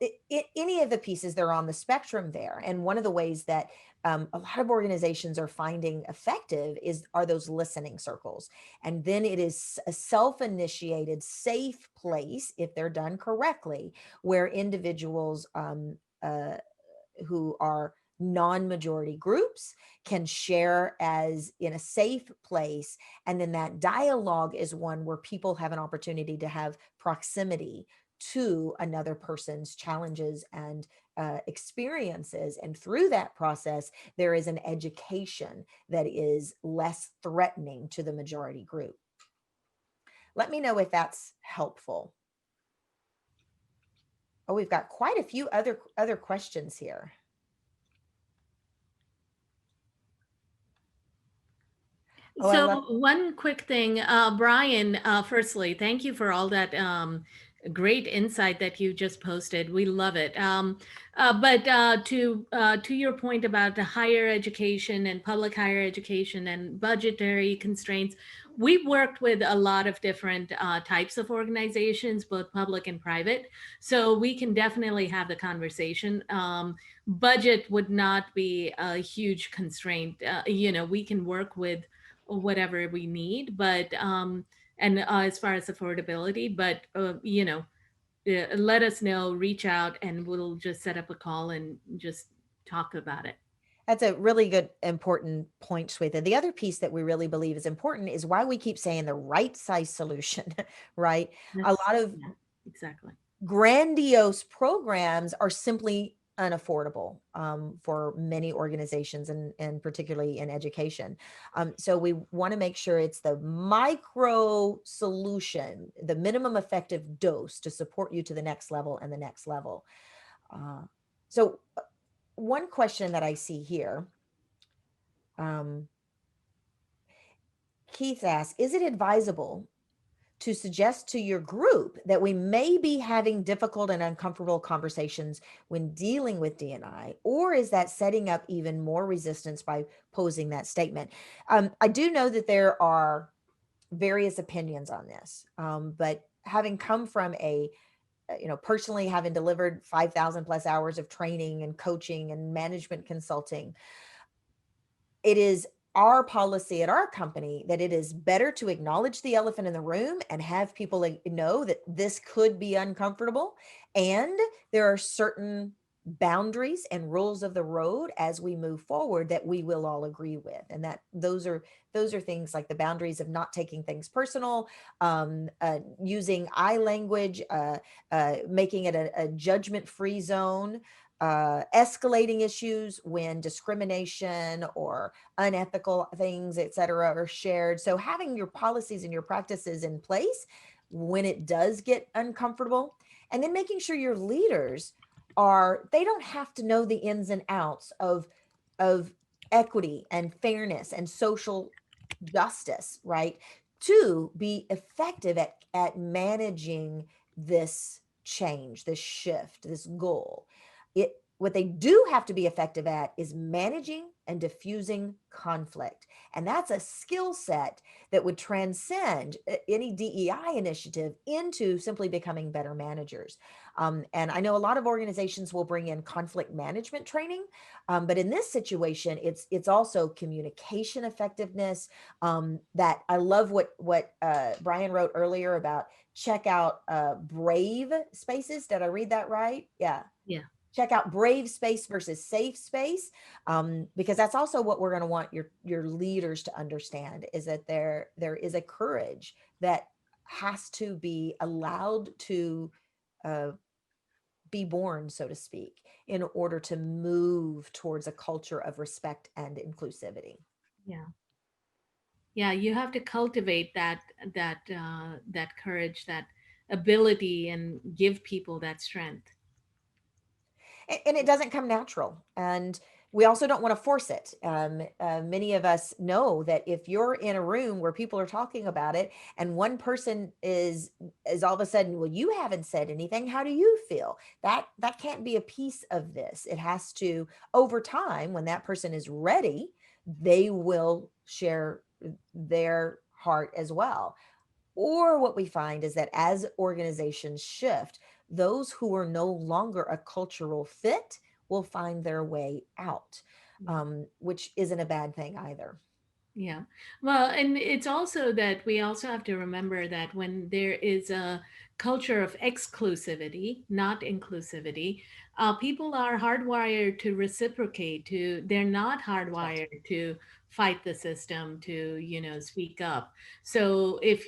any of the pieces that are on the spectrum there. And one of the ways that a lot of organizations are finding effective are those listening circles. And then it is a self-initiated, safe place, if they're done correctly, where individuals who are non-majority groups can share as in a safe place. And then that dialogue is one where people have an opportunity to have proximity to another person's challenges and experiences. And through that process, there is an education that is less threatening to the majority group. Let me know if that's helpful. Oh, we've got quite a few other questions here. So one quick thing, Brian, firstly, thank you for all that great insight that you just posted. We love it. But to your point about the higher education and public higher education and budgetary constraints, we've worked with a lot of different types of organizations, both public and private. So we can definitely have the conversation. Budget would not be a huge constraint. We can work with whatever we need, but and as far as affordability, but let us know, reach out, and we'll just set up a call and just talk about it. That's a really good, important point, Shweta. The other piece that we really believe is important is why we keep saying the right size solution, right? A lot of exactly grandiose programs are simply unaffordable for many organizations, and particularly in education. So we want to make sure it's the micro solution, the minimum effective dose to support you to the next level and the next level. So one question that I see here, Keith asks, is it advisable to suggest to your group that we may be having difficult and uncomfortable conversations when dealing with D&I, or is that setting up even more resistance by posing that statement? I do know that there are various opinions on this, but having come from personally having delivered 5,000 plus hours of training and coaching and management consulting, it is our policy at our company that it is better to acknowledge the elephant in the room and have people know that this could be uncomfortable. And there are certain boundaries and rules of the road as we move forward that we will all agree with. And that those are things like the boundaries of not taking things personal, using I language, making it a judgment-free zone, escalating issues when discrimination or unethical things, et cetera, are shared. So having your policies and your practices in place when it does get uncomfortable, and then making sure your leaders they don't have to know the ins and outs of equity and fairness and social justice, right? To be effective at managing this change, this shift, this goal. What they do have to be effective at is managing and diffusing conflict. And that's a skill set that would transcend any DEI initiative into simply becoming better managers. And I know a lot of organizations will bring in conflict management training, but in this situation, it's also communication effectiveness. That I love what Brian wrote earlier about check out brave spaces. Did I read that right? Yeah. Yeah. Check out brave space versus safe space, because that's also what we're going to want your leaders to understand, is that there is a courage that has to be allowed to uh, be born, so to speak, in order to move towards a culture of respect and inclusivity. Yeah. Yeah, you have to cultivate that courage, that ability, and give people that strength. And it doesn't come natural, and we also don't want to force it. Many of us know that if you're in a room where people are talking about it and one person is all of a sudden, well, you haven't said anything, how do you feel? That can't be a piece of this. It has to, over time, when that person is ready, they will share their heart as well. Or what we find is that as organizations shift, those who are no longer a cultural fit will find their way out, Yeah. which isn't a bad thing either. Yeah. Well, and it's also that we also have to remember that when there is a culture of exclusivity, not inclusivity, people are hardwired to reciprocate, they're not Right. hardwired to fight the system, to, speak up. So if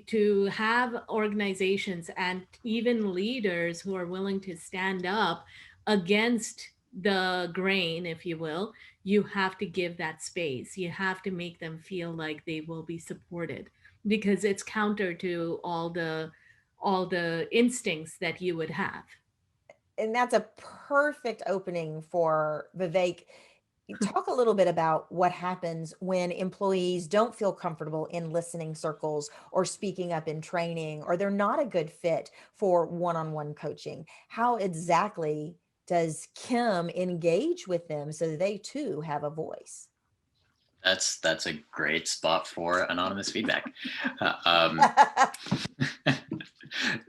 to have organizations and even leaders who are willing to stand up against the grain, if you will, you have to give that space. You have to make them feel like they will be supported, because it's counter to all the instincts that you would have. And that's a perfect opening for Vivek. Talk a little bit about what happens when employees don't feel comfortable in listening circles or speaking up in training, or they're not a good fit for one-on-one coaching. How exactly does Kim engage with them so that they too have a voice? That's a great spot for anonymous feedback.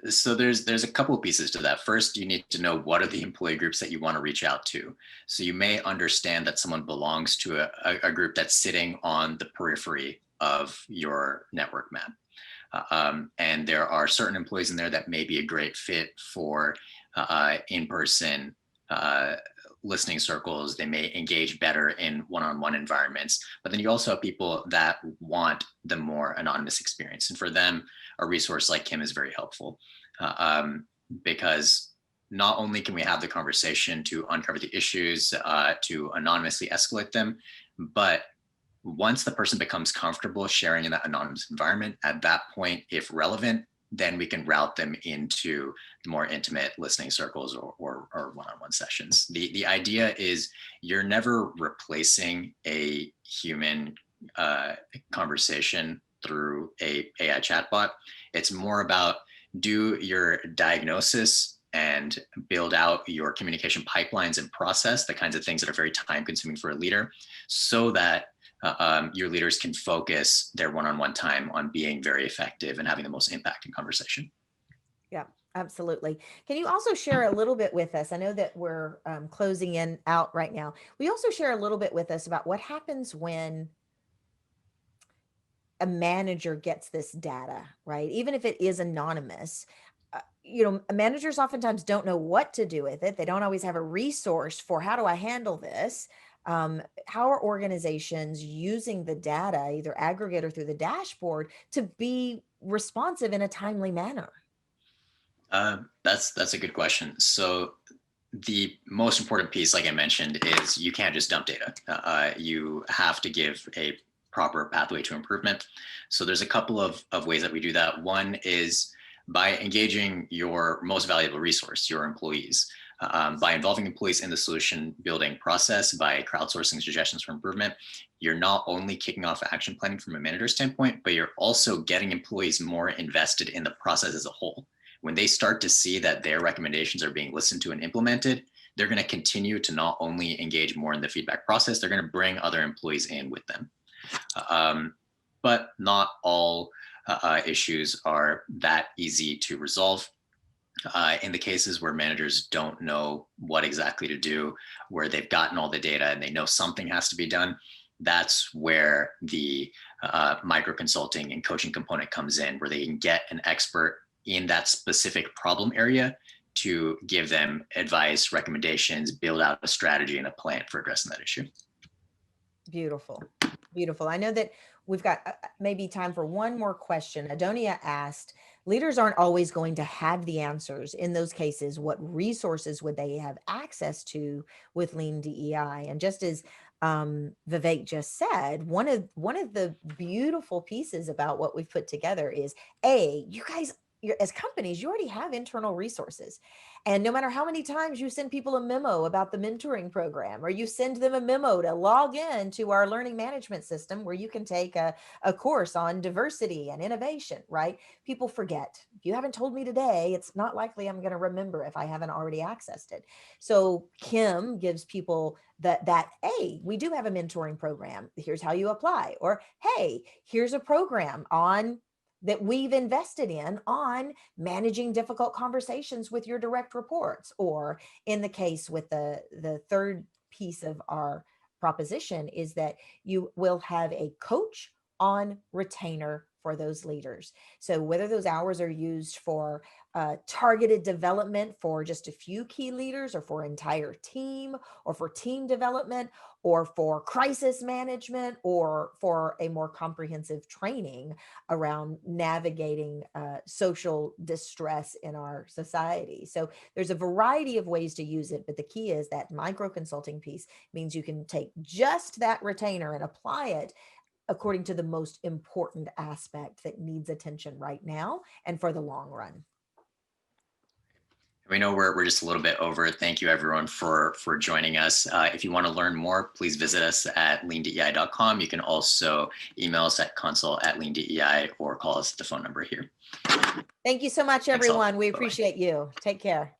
So there's a couple of pieces to that. First, you need to know what are the employee groups that you want to reach out to. So you may understand that someone belongs to a group that's sitting on the periphery of your network map. And there are certain employees in there that may be a great fit for in-person listening circles. They may engage better in one-on-one environments, but then you also have people that want the more anonymous experience. And for them, a resource like Kim is very helpful, because not only can we have the conversation to uncover the issues, to anonymously escalate them, but once the person becomes comfortable sharing in that anonymous environment, at that point, if relevant, then we can route them into more intimate listening circles or one-on-one sessions. The idea is you're never replacing a human conversation through a AI chatbot. It's more about do your diagnosis and build out your communication pipelines and process the kinds of things that are very time consuming for a leader, so that your leaders can focus their one-on-one time on being very effective and having the most impact in conversation. Yeah, absolutely. Can you also share a little bit with us? I know that we're closing in out right now. We also share a little bit with us about what happens when a manager gets this data, right? Even if it is anonymous, managers oftentimes don't know what to do with it. They don't always have a resource for how do I handle this? How are organizations using the data, either aggregate or through the dashboard, to be responsive in a timely manner? That's a good question. So the most important piece, like I mentioned, is you can't just dump data. You have to give a proper pathway to improvement. So there's a couple of ways that we do that. One is by engaging your most valuable resource, your employees. By involving employees in the solution building process, by crowdsourcing suggestions for improvement, you're not only kicking off action planning from a manager standpoint, but you're also getting employees more invested in the process as a whole. When they start to see that their recommendations are being listened to and implemented, they're going to continue to not only engage more in the feedback process, they're going to bring other employees in with them. But not all issues are that easy to resolve. In the cases where managers don't know what exactly to do, where they've gotten all the data and they know something has to be done, that's where the micro consulting and coaching component comes in, where they can get an expert in that specific problem area to give them advice, recommendations, build out a strategy and a plan for addressing that issue. Beautiful. Beautiful. I know that we've got maybe time for one more question. Adonia asked, leaders aren't always going to have the answers. In those cases, what resources would they have access to with Lean DEI? And just as Vivek just said, one of the beautiful pieces about what we've put together is, you guys, as companies, you already have internal resources. And no matter how many times you send people a memo about the mentoring program, or you send them a memo to log in to our learning management system where you can take a course on diversity and innovation, right? People forget. If you haven't told me today, it's not likely I'm going to remember if I haven't already accessed it. So Kim gives people that, hey, we do have a mentoring program. Here's how you apply. Or, hey, here's a program that we've invested in on managing difficult conversations with your direct reports. Or in the case with the third piece of our proposition is that you will have a coach on retainer for those leaders. So whether those hours are used for targeted development for just a few key leaders, or for entire team, or for team development, or for crisis management, or for a more comprehensive training around navigating social distress in our society. So there's a variety of ways to use it, but the key is that micro consulting piece means you can take just that retainer and apply it according to the most important aspect that needs attention right now and for the long run. We know we're just a little bit over. Thank you everyone for joining us. If you want to learn more, please visit us at leandei.com. You can also email us at consult@leandei or call us at the phone number here. Thank you so much, everyone. We appreciate you. Take care.